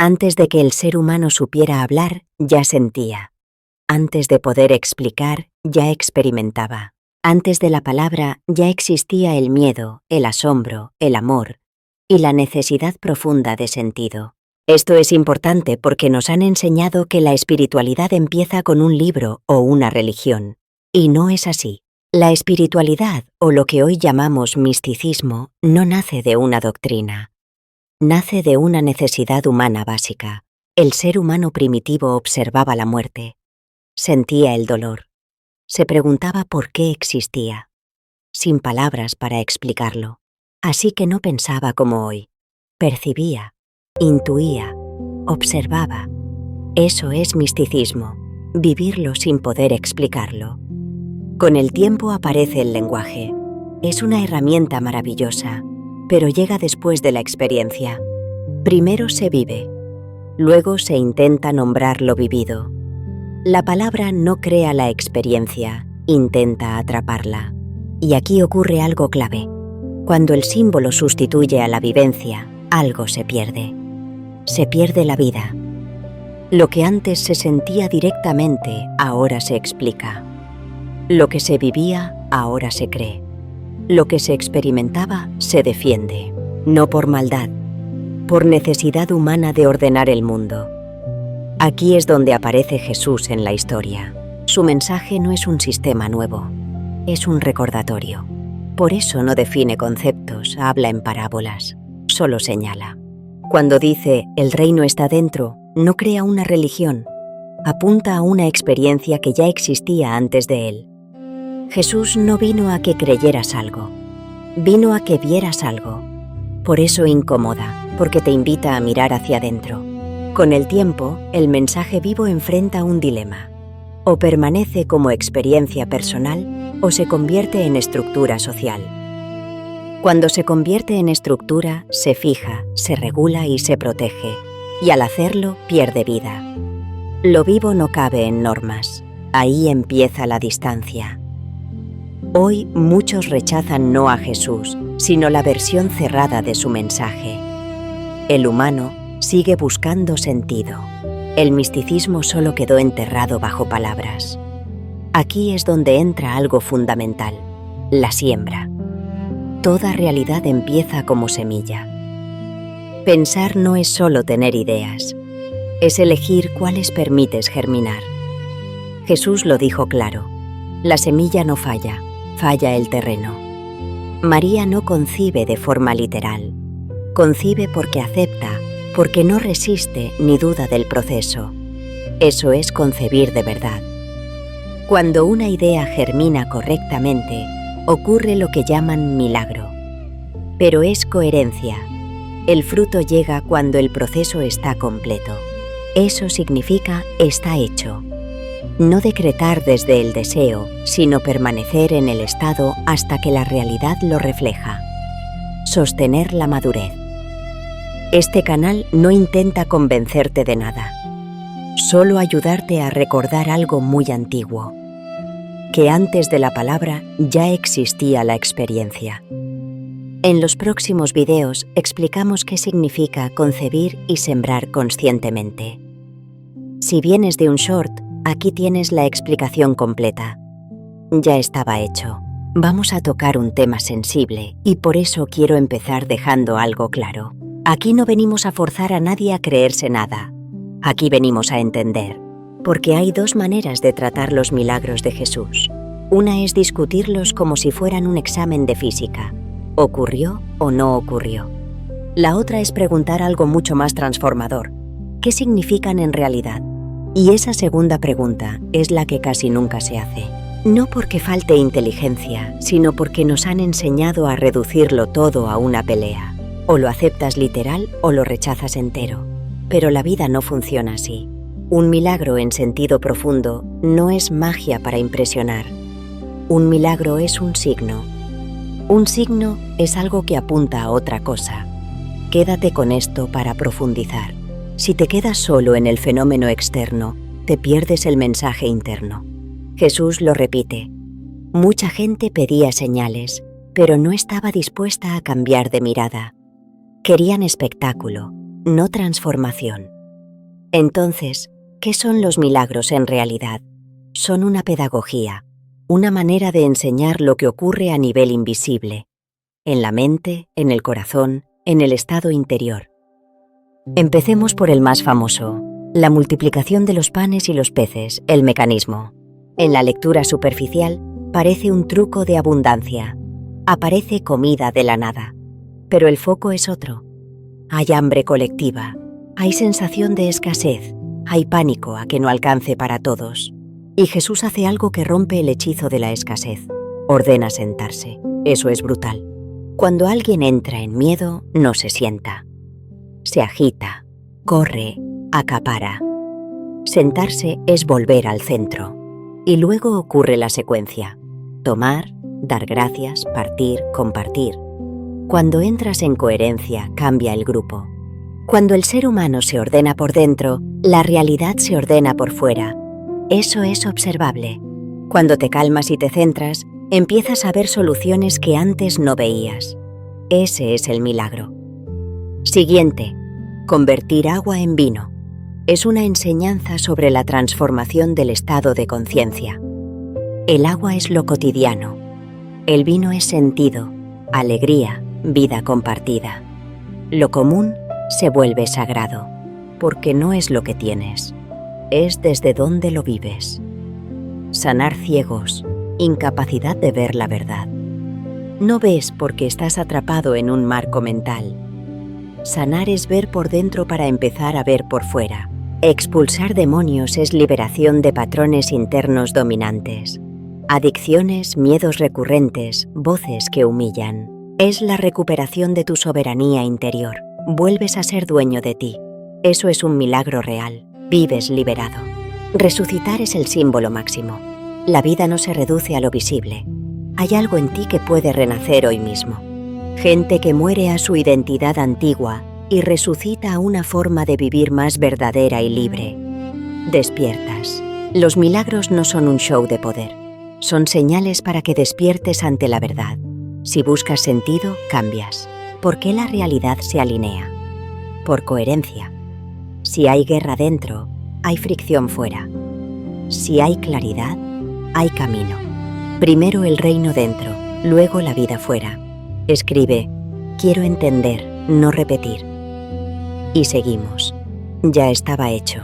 Antes de que el ser humano supiera hablar, ya sentía. Antes de poder explicar, ya experimentaba. Antes de la palabra, ya existía el miedo, el asombro, el amor y la necesidad profunda de sentido. Esto es importante porque nos han enseñado que la espiritualidad empieza con un libro o una religión. Y no es así. La espiritualidad, o lo que hoy llamamos misticismo, no nace de una doctrina. Nace de una necesidad humana básica. El ser humano primitivo observaba la muerte. Sentía el dolor. Se preguntaba por qué existía. Sin palabras para explicarlo. Así que no pensaba como hoy. Percibía, intuía, observaba. Eso es misticismo, vivirlo sin poder explicarlo. Con el tiempo aparece el lenguaje. Es una herramienta maravillosa, pero llega después de la experiencia. Primero se vive, luego se intenta nombrar lo vivido. La palabra no crea la experiencia, intenta atraparla. Y aquí ocurre algo clave. Cuando el símbolo sustituye a la vivencia, algo se pierde. Se pierde la vida. Lo que antes se sentía directamente, ahora se explica. Lo que se vivía, ahora se cree. Lo que se experimentaba, se defiende. No por maldad, por necesidad humana de ordenar el mundo. Aquí es donde aparece Jesús en la historia. Su mensaje no es un sistema nuevo, es un recordatorio. Por eso no define conceptos, habla en parábolas, solo señala. Cuando dice «el reino está dentro», no crea una religión, apunta a una experiencia que ya existía antes de él. Jesús no vino a que creyeras algo, vino a que vieras algo. Por eso incomoda, porque te invita a mirar hacia adentro. Con el tiempo, el mensaje vivo enfrenta un dilema. O permanece como experiencia personal, o se convierte en estructura social. Cuando se convierte en estructura, se fija, se regula y se protege, y al hacerlo pierde vida. Lo vivo no cabe en normas, ahí empieza la distancia. Hoy muchos rechazan no a Jesús, sino la versión cerrada de su mensaje. El humano sigue buscando sentido. El misticismo solo quedó enterrado bajo palabras. Aquí es donde entra algo fundamental, la siembra. Toda realidad empieza como semilla. Pensar no es solo tener ideas, es elegir cuáles permites germinar. Jesús lo dijo claro, la semilla no falla, falla el terreno. María no concibe de forma literal, concibe porque acepta, porque no resiste ni duda del proceso. Eso es concebir de verdad. Cuando una idea germina correctamente, ocurre lo que llaman milagro. Pero es coherencia. El fruto llega cuando el proceso está completo. Eso significa está hecho. No decretar desde el deseo, sino permanecer en el estado hasta que la realidad lo refleja. Sostener la madurez. Este canal no intenta convencerte de nada, solo ayudarte a recordar algo muy antiguo, que antes de la palabra ya existía la experiencia. En los próximos videos explicamos qué significa concebir y sembrar conscientemente. Si vienes de un short, aquí tienes la explicación completa. Ya estaba hecho. Vamos a tocar un tema sensible y por eso quiero empezar dejando algo claro. Aquí no venimos a forzar a nadie a creerse nada. Aquí venimos a entender, porque hay dos maneras de tratar los milagros de Jesús. Una es discutirlos como si fueran un examen de física. ¿Ocurrió o no ocurrió? La otra es preguntar algo mucho más transformador. ¿Qué significan en realidad? Y esa segunda pregunta es la que casi nunca se hace. No porque falte inteligencia, sino porque nos han enseñado a reducirlo todo a una pelea. O lo aceptas literal o lo rechazas entero. Pero la vida no funciona así. Un milagro en sentido profundo no es magia para impresionar. Un milagro es un signo. Un signo es algo que apunta a otra cosa. Quédate con esto para profundizar. Si te quedas solo en el fenómeno externo, te pierdes el mensaje interno. Jesús lo repite. Mucha gente pedía señales, pero no estaba dispuesta a cambiar de mirada. Querían espectáculo, no transformación. Entonces, ¿qué son los milagros en realidad? Son una pedagogía, una manera de enseñar lo que ocurre a nivel invisible, en la mente, en el corazón, en el estado interior. Empecemos por el más famoso, la multiplicación de los panes y los peces, el mecanismo. En la lectura superficial, parece un truco de abundancia. Aparece comida de la nada. Pero el foco es otro. Hay hambre colectiva, hay sensación de escasez, hay pánico a que no alcance para todos. Y Jesús hace algo que rompe el hechizo de la escasez. Ordena sentarse. Eso es brutal. Cuando alguien entra en miedo, no se sienta. Se agita, corre, acapara. Sentarse es volver al centro. Y luego ocurre la secuencia. Tomar, dar gracias, partir, compartir. Cuando entras en coherencia, cambia el grupo. Cuando el ser humano se ordena por dentro, la realidad se ordena por fuera. Eso es observable. Cuando te calmas y te centras, empiezas a ver soluciones que antes no veías. Ese es el milagro. Siguiente, convertir agua en vino. Es una enseñanza sobre la transformación del estado de conciencia. El agua es lo cotidiano. El vino es sentido, alegría, vida compartida. Lo común se vuelve sagrado, porque no es lo que tienes, es desde dónde lo vives. Sanar ciegos, incapacidad de ver la verdad. No ves porque estás atrapado en un marco mental. Sanar es ver por dentro para empezar a ver por fuera. Expulsar demonios es liberación de patrones internos dominantes. Adicciones, miedos recurrentes, voces que humillan. Es la recuperación de tu soberanía interior. Vuelves a ser dueño de ti. Eso es un milagro real. Vives liberado. Resucitar es el símbolo máximo. La vida no se reduce a lo visible. Hay algo en ti que puede renacer hoy mismo. Gente que muere a su identidad antigua y resucita a una forma de vivir más verdadera y libre. Despiertas. Los milagros no son un show de poder. Son señales para que despiertes ante la verdad. Si buscas sentido, cambias. ¿Por qué la realidad se alinea? Por coherencia. Si hay guerra dentro, hay fricción fuera. Si hay claridad, hay camino. Primero el reino dentro, luego la vida fuera. Escribe, quiero entender, no repetir. Y seguimos. Ya estaba hecho.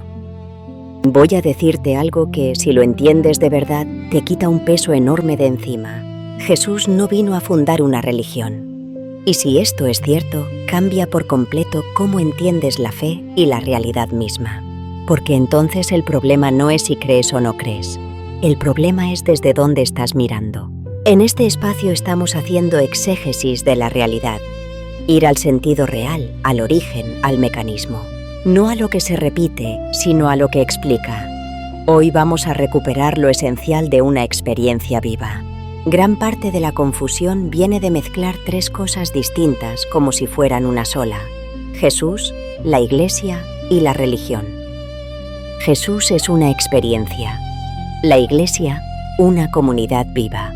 Voy a decirte algo que, si lo entiendes de verdad, te quita un peso enorme de encima. Jesús no vino a fundar una religión. Y si esto es cierto, cambia por completo cómo entiendes la fe y la realidad misma. Porque entonces el problema no es si crees o no crees. El problema es desde dónde estás mirando. En este espacio estamos haciendo exégesis de la realidad. Ir al sentido real, al origen, al mecanismo. No a lo que se repite, sino a lo que explica. Hoy vamos a recuperar lo esencial de una experiencia viva. Gran parte de la confusión viene de mezclar tres cosas distintas como si fueran una sola: Jesús, la Iglesia y la religión. Jesús es una experiencia. La Iglesia, una comunidad viva.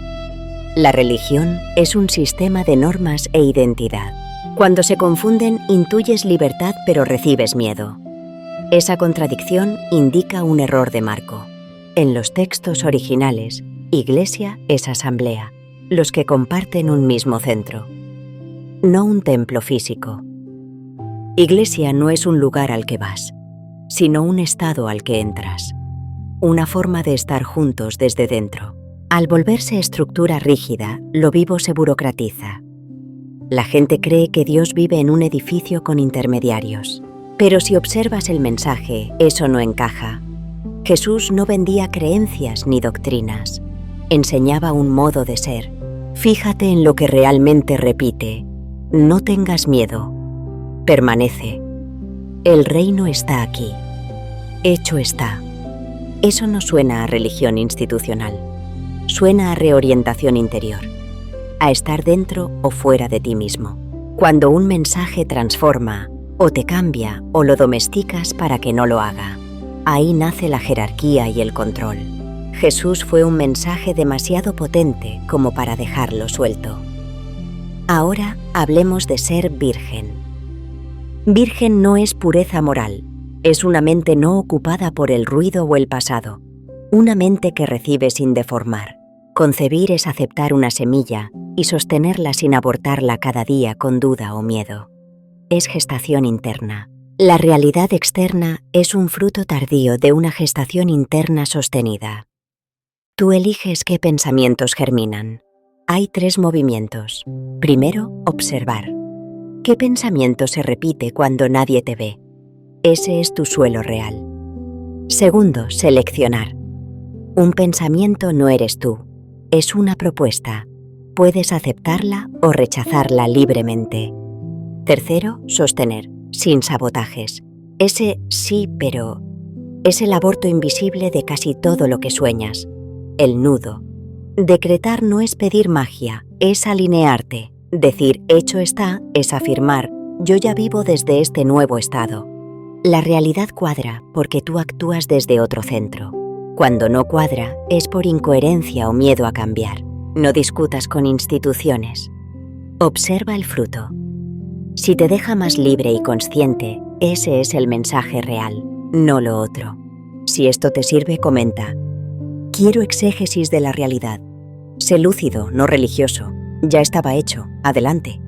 La religión es un sistema de normas e identidad. Cuando se confunden, intuyes libertad pero recibes miedo. Esa contradicción indica un error de marco. En los textos originales, Iglesia es asamblea, los que comparten un mismo centro. No un templo físico. Iglesia no es un lugar al que vas, sino un estado al que entras. Una forma de estar juntos desde dentro. Al volverse estructura rígida, lo vivo se burocratiza. La gente cree que Dios vive en un edificio con intermediarios. Pero si observas el mensaje, eso no encaja. Jesús no vendía creencias ni doctrinas. Enseñaba un modo de ser. Fíjate en lo que realmente repite. No tengas miedo. Permanece. El reino está aquí. Hecho está. Eso no suena a religión institucional. Suena a reorientación interior. A estar dentro o fuera de ti mismo. Cuando un mensaje transforma, o te cambia o lo domesticas para que no lo haga. Ahí nace la jerarquía y el control. Jesús fue un mensaje demasiado potente como para dejarlo suelto. Ahora hablemos de ser virgen. Virgen no es pureza moral, es una mente no ocupada por el ruido o el pasado, una mente que recibe sin deformar. Concebir es aceptar una semilla y sostenerla sin abortarla cada día con duda o miedo. Es gestación interna. La realidad externa es un fruto tardío de una gestación interna sostenida. Tú eliges qué pensamientos germinan. Hay 3 movimientos. Primero, observar. ¿Qué pensamiento se repite cuando nadie te ve? Ese es tu suelo real. Segundo, seleccionar. Un pensamiento no eres tú. Es una propuesta. Puedes aceptarla o rechazarla libremente. Tercero, sostener, sin sabotajes. Ese sí, pero es el aborto invisible de casi todo lo que sueñas. El nudo. Decretar no es pedir magia, es alinearte. Decir hecho está es afirmar yo ya vivo desde este nuevo estado. La realidad cuadra porque tú actúas desde otro centro. Cuando no cuadra es por incoherencia o miedo a cambiar. No discutas con instituciones. Observa el fruto. Si te deja más libre y consciente, ese es el mensaje real, no lo otro. Si esto te sirve, comenta. Quiero exégesis de la realidad. Sé lúcido, no religioso. Ya estaba hecho, adelante.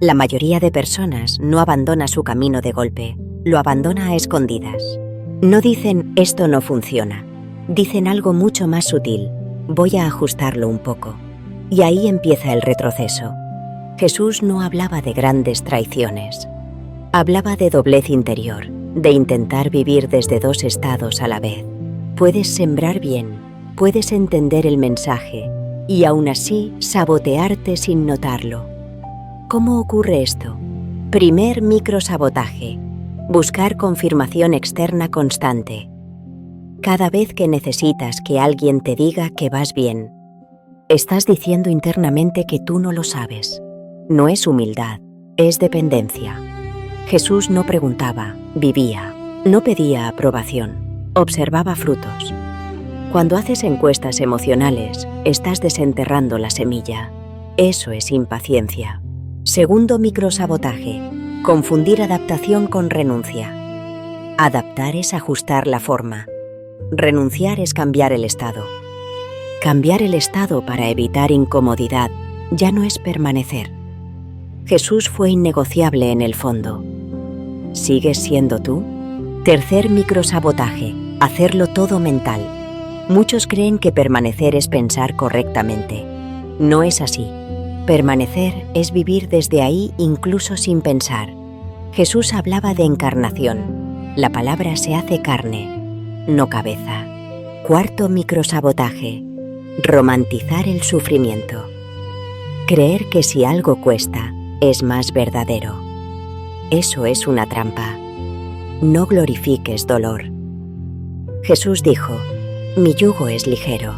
La mayoría de personas no abandona su camino de golpe, lo abandona a escondidas. No dicen esto no funciona, dicen algo mucho más sutil, voy a ajustarlo un poco. Y ahí empieza el retroceso. Jesús no hablaba de grandes traiciones. Hablaba de doblez interior, de intentar vivir desde 2 estados a la vez. Puedes sembrar bien, puedes entender el mensaje y aún así sabotearte sin notarlo. ¿Cómo ocurre esto? Primer microsabotaje. Buscar confirmación externa constante. Cada vez que necesitas que alguien te diga que vas bien, estás diciendo internamente que tú no lo sabes. No es humildad, es dependencia. Jesús no preguntaba, vivía. No pedía aprobación, observaba frutos. Cuando haces encuestas emocionales, estás desenterrando la semilla. Eso es impaciencia. Segundo microsabotaje, confundir adaptación con renuncia. Adaptar es ajustar la forma. Renunciar es cambiar el estado. Cambiar el estado para evitar incomodidad ya no es permanecer. Jesús fue innegociable en el fondo. ¿Sigues siendo tú? Tercer microsabotaje, hacerlo todo mental. Muchos creen que permanecer es pensar correctamente. No es así. Permanecer es vivir desde ahí incluso sin pensar. Jesús hablaba de encarnación. La palabra se hace carne, no cabeza. Cuarto microsabotaje, romantizar el sufrimiento. Creer que si algo cuesta, es más verdadero. Eso es una trampa. No glorifiques dolor. Jesús dijo, mi yugo es ligero.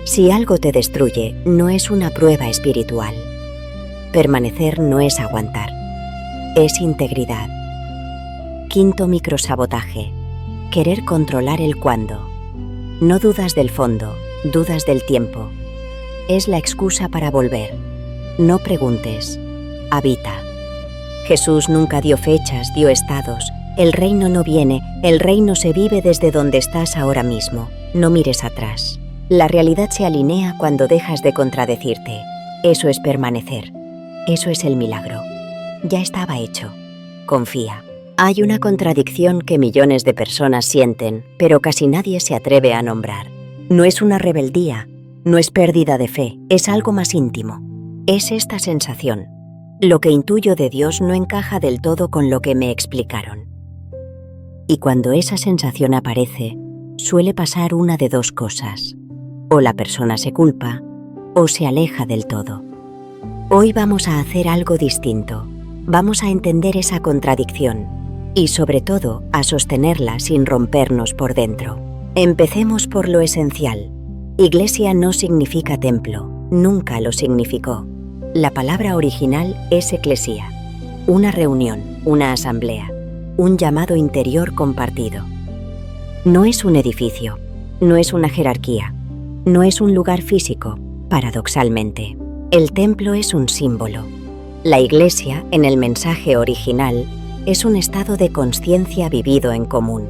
Si algo te destruye, no es una prueba espiritual. Permanecer no es aguantar, es integridad. Quinto microsabotaje, querer controlar el cuándo. No dudas del fondo, dudas del tiempo. Es la excusa para volver. No preguntes, habita. Jesús nunca dio fechas, dio estados. El reino no viene, el reino se vive desde donde estás ahora mismo. No mires atrás. La realidad se alinea cuando dejas de contradecirte. Eso es permanecer. Eso es el milagro. Ya estaba hecho. Confía. Hay una contradicción que millones de personas sienten, pero casi nadie se atreve a nombrar. No es una rebeldía, no es pérdida de fe, es algo más íntimo. Es esta sensación. Lo que intuyo de Dios no encaja del todo con lo que me explicaron. Y cuando esa sensación aparece, suele pasar una de 2 cosas. O la persona se culpa, o se aleja del todo. Hoy vamos a hacer algo distinto. Vamos a entender esa contradicción y, sobre todo, a sostenerla sin rompernos por dentro. Empecemos por lo esencial. Iglesia no significa templo, nunca lo significó. La palabra original es eclesía, una reunión, una asamblea, un llamado interior compartido. No es un edificio, no es una jerarquía, no es un lugar físico, paradoxalmente. El templo es un símbolo. La Iglesia, en el mensaje original, es un estado de consciencia vivido en común.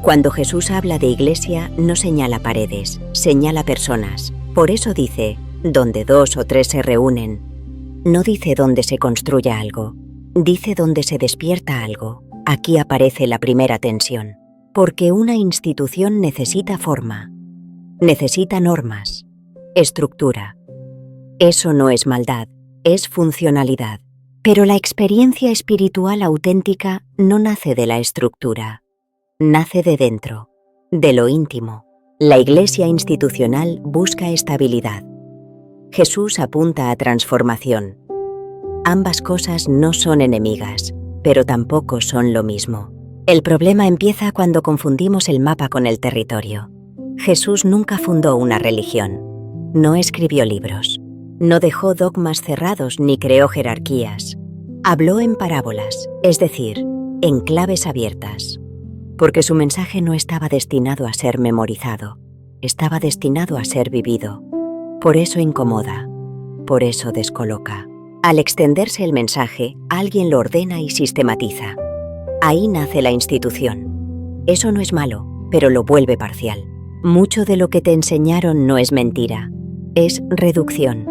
Cuando Jesús habla de Iglesia, no señala paredes, señala personas. Por eso dice, donde 2 o 3 se reúnen. No dice donde se construya algo, dice donde se despierta algo. Aquí aparece la primera tensión. Porque una institución necesita forma, necesita normas, estructura. Eso no es maldad, es funcionalidad. Pero la experiencia espiritual auténtica no nace de la estructura, nace de dentro, de lo íntimo. La Iglesia institucional busca estabilidad. Jesús apunta a transformación. Ambas cosas no son enemigas, pero tampoco son lo mismo. El problema empieza cuando confundimos el mapa con el territorio. Jesús nunca fundó una religión, no escribió libros, no dejó dogmas cerrados ni creó jerarquías. Habló en parábolas, es decir, en claves abiertas, porque su mensaje no estaba destinado a ser memorizado, estaba destinado a ser vivido. Por eso incomoda, por eso descoloca. Al extenderse el mensaje, alguien lo ordena y sistematiza. Ahí nace la institución. Eso no es malo, pero lo vuelve parcial. Mucho de lo que te enseñaron no es mentira, es reducción.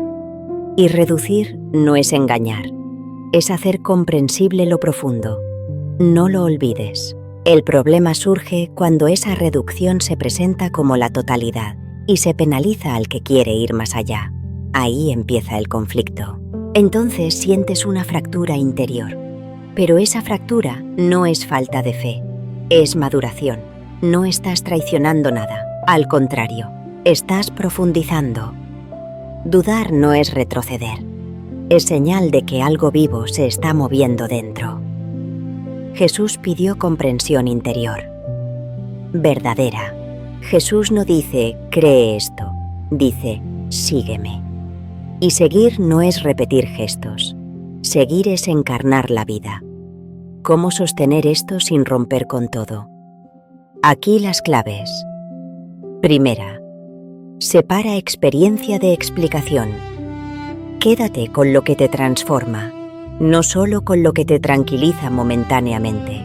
Y reducir no es engañar, es hacer comprensible lo profundo. No lo olvides. El problema surge cuando esa reducción se presenta como la totalidad y se penaliza al que quiere ir más allá. Ahí empieza el conflicto. Entonces sientes una fractura interior. Pero esa fractura no es falta de fe, es maduración. No estás traicionando nada, al contrario, estás profundizando. Dudar no es retroceder, es señal de que algo vivo se está moviendo dentro. Jesús pidió comprensión interior, verdadera. Jesús no dice, cree esto, dice, sígueme. Y seguir no es repetir gestos, seguir es encarnar la vida. ¿Cómo sostener esto sin romper con todo? Aquí las claves. Primera, separa experiencia de explicación. Quédate con lo que te transforma, no solo con lo que te tranquiliza momentáneamente.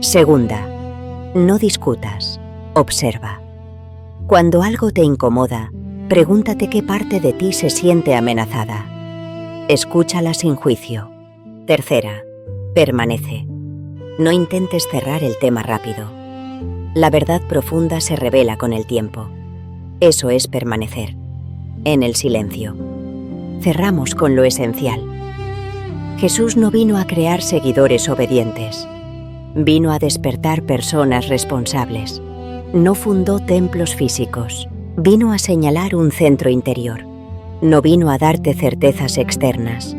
Segunda, no discutas, observa. Cuando algo te incomoda, pregúntate qué parte de ti se siente amenazada. Escúchala sin juicio. Tercera, permanece. No intentes cerrar el tema rápido. La verdad profunda se revela con el tiempo. Eso es permanecer, en el silencio. Cerramos con lo esencial. Jesús no vino a crear seguidores obedientes. Vino a despertar personas responsables. No fundó templos físicos. Vino a señalar un centro interior. No vino a darte certezas externas.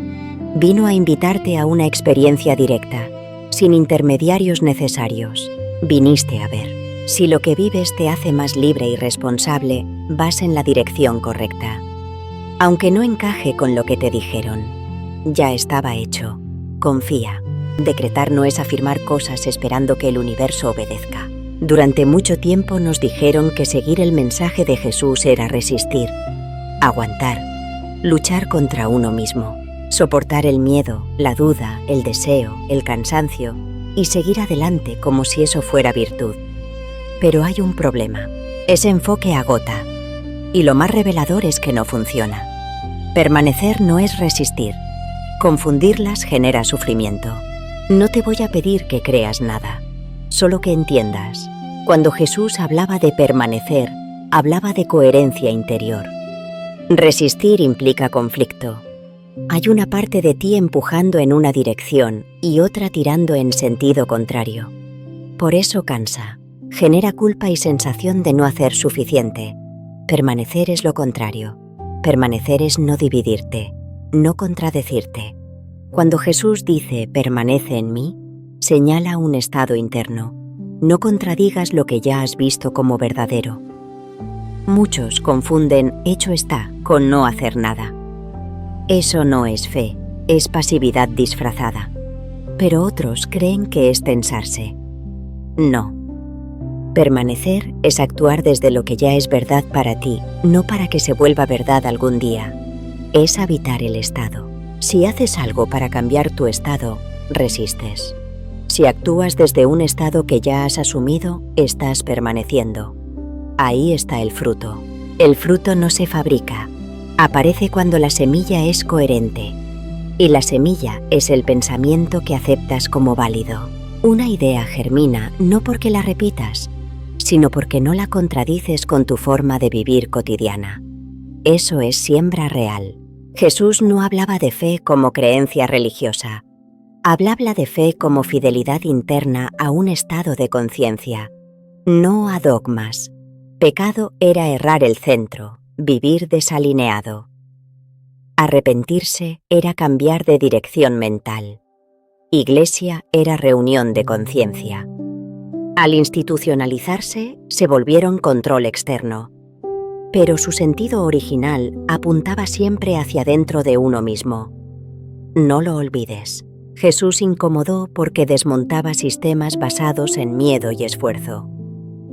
Vino a invitarte a una experiencia directa, sin intermediarios necesarios. Viniste a ver. Si lo que vives te hace más libre y responsable, vas en la dirección correcta. Aunque no encaje con lo que te dijeron, ya estaba hecho. Confía. Decretar no es afirmar cosas esperando que el universo obedezca. Durante mucho tiempo nos dijeron que seguir el mensaje de Jesús era resistir, aguantar, luchar contra uno mismo, soportar el miedo, la duda, el deseo, el cansancio y seguir adelante como si eso fuera virtud. Pero hay un problema. Ese enfoque agota. Y lo más revelador es que no funciona. Permanecer no es resistir. Confundirlas genera sufrimiento. No te voy a pedir que creas nada, solo que entiendas. Cuando Jesús hablaba de permanecer, hablaba de coherencia interior. Resistir implica conflicto. Hay una parte de ti empujando en una dirección y otra tirando en sentido contrario. Por eso cansa, genera culpa y sensación de no hacer suficiente. Permanecer es lo contrario. Permanecer es no dividirte, no contradecirte. Cuando Jesús dice permanece en mí, señala un estado interno. No contradigas lo que ya has visto como verdadero. Muchos confunden hecho está con no hacer nada. Eso no es fe, es pasividad disfrazada. Pero otros creen que es tensarse. No. Permanecer es actuar desde lo que ya es verdad para ti, no para que se vuelva verdad algún día. Es habitar el estado. Si haces algo para cambiar tu estado, resistes. Si actúas desde un estado que ya has asumido, estás permaneciendo. Ahí está el fruto. El fruto no se fabrica. Aparece cuando la semilla es coherente. Y la semilla es el pensamiento que aceptas como válido. Una idea germina no porque la repitas, sino porque no la contradices con tu forma de vivir cotidiana. Eso es siembra real. Jesús no hablaba de fe como creencia religiosa. Hablaba de fe como fidelidad interna a un estado de conciencia, no a dogmas. Pecado era errar el centro, vivir desalineado. Arrepentirse era cambiar de dirección mental. Iglesia era reunión de conciencia. Al institucionalizarse, se volvieron control externo. Pero su sentido original apuntaba siempre hacia dentro de uno mismo. No lo olvides. Jesús incomodó porque desmontaba sistemas basados en miedo y esfuerzo.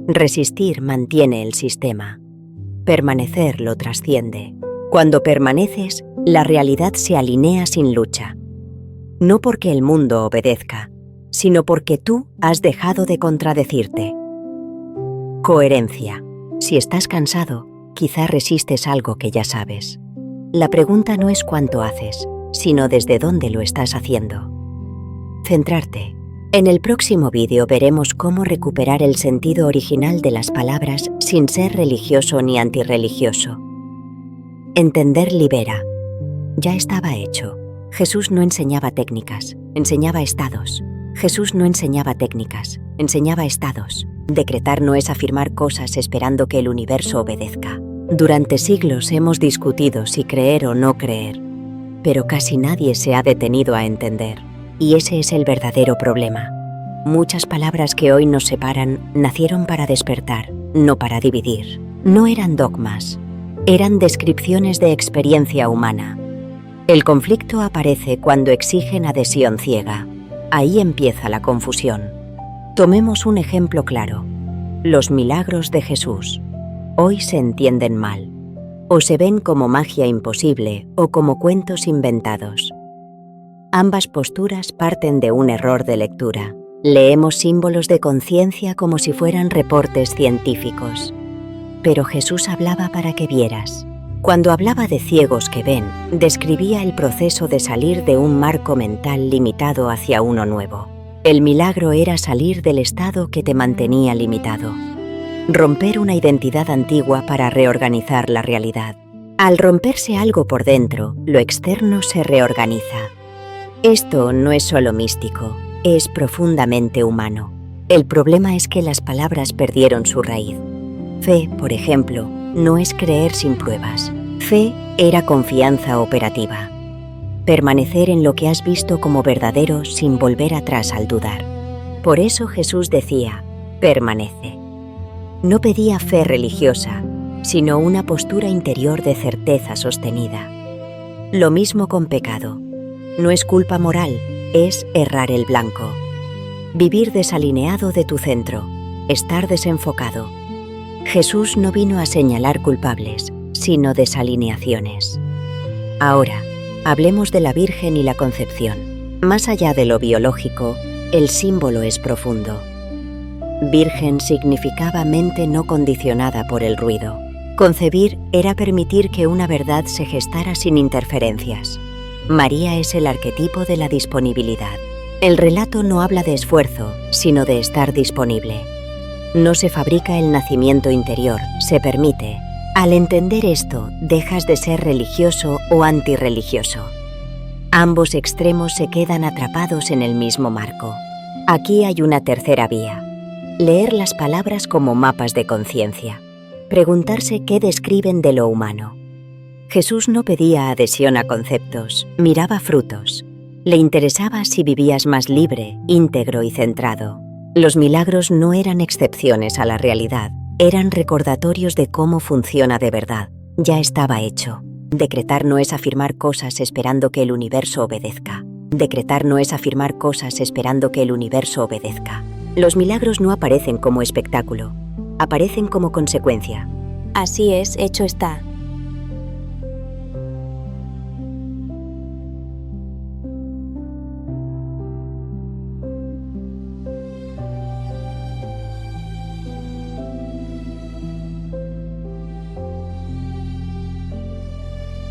Resistir mantiene el sistema. Permanecer lo trasciende. Cuando permaneces, la realidad se alinea sin lucha. No porque el mundo obedezca, sino porque tú has dejado de contradecirte. Coherencia. Si estás cansado, quizá resistes algo que ya sabes. La pregunta no es cuánto haces, sino desde dónde lo estás haciendo. Centrarte. En el próximo vídeo veremos cómo recuperar el sentido original de las palabras sin ser religioso ni antirreligioso. Entender libera. Ya estaba hecho. Jesús no enseñaba técnicas, enseñaba estados. Jesús no enseñaba técnicas, enseñaba estados. Decretar no es afirmar cosas esperando que el universo obedezca. Durante siglos hemos discutido si creer o no creer, pero casi nadie se ha detenido a entender. Y ese es el verdadero problema. Muchas palabras que hoy nos separan nacieron para despertar, no para dividir. No eran dogmas, eran descripciones de experiencia humana. El conflicto aparece cuando exigen adhesión ciega. Ahí empieza la confusión. Tomemos un ejemplo claro. Los milagros de Jesús. Hoy se entienden mal. O se ven como magia imposible o como cuentos inventados. Ambas posturas parten de un error de lectura. Leemos símbolos de conciencia como si fueran reportes científicos. Pero Jesús hablaba para que vieras. Cuando hablaba de ciegos que ven, describía el proceso de salir de un marco mental limitado hacia uno nuevo. El milagro era salir del estado que te mantenía limitado. Romper una identidad antigua para reorganizar la realidad. Al romperse algo por dentro, lo externo se reorganiza. Esto no es solo místico, es profundamente humano. El problema es que las palabras perdieron su raíz. Fe, por ejemplo, no es creer sin pruebas. Fe era confianza operativa. Permanecer en lo que has visto como verdadero sin volver atrás al dudar. Por eso Jesús decía, permanece. No pedía fe religiosa, sino una postura interior de certeza sostenida. Lo mismo con pecado. No es culpa moral, es errar el blanco. Vivir desalineado de tu centro, estar desenfocado. Jesús no vino a señalar culpables, sino desalineaciones. Ahora, hablemos de la Virgen y la concepción. Más allá de lo biológico, el símbolo es profundo. Virgen significaba mente no condicionada por el ruido. Concebir era permitir que una verdad se gestara sin interferencias. María es el arquetipo de la disponibilidad. El relato no habla de esfuerzo, sino de estar disponible. No se fabrica el nacimiento interior, se permite. Al entender esto, dejas de ser religioso o antirreligioso. Ambos extremos se quedan atrapados en el mismo marco. Aquí hay una tercera vía. Leer las palabras como mapas de conciencia. Preguntarse qué describen de lo humano. Jesús no pedía adhesión a conceptos, miraba frutos. Le interesaba si vivías más libre, íntegro y centrado. Los milagros no eran excepciones a la realidad, eran recordatorios de cómo funciona de verdad. Ya estaba hecho. Decretar no es afirmar cosas esperando que el universo obedezca. Decretar no es afirmar cosas esperando que el universo obedezca. Los milagros no aparecen como espectáculo, aparecen como consecuencia. Así es, hecho está.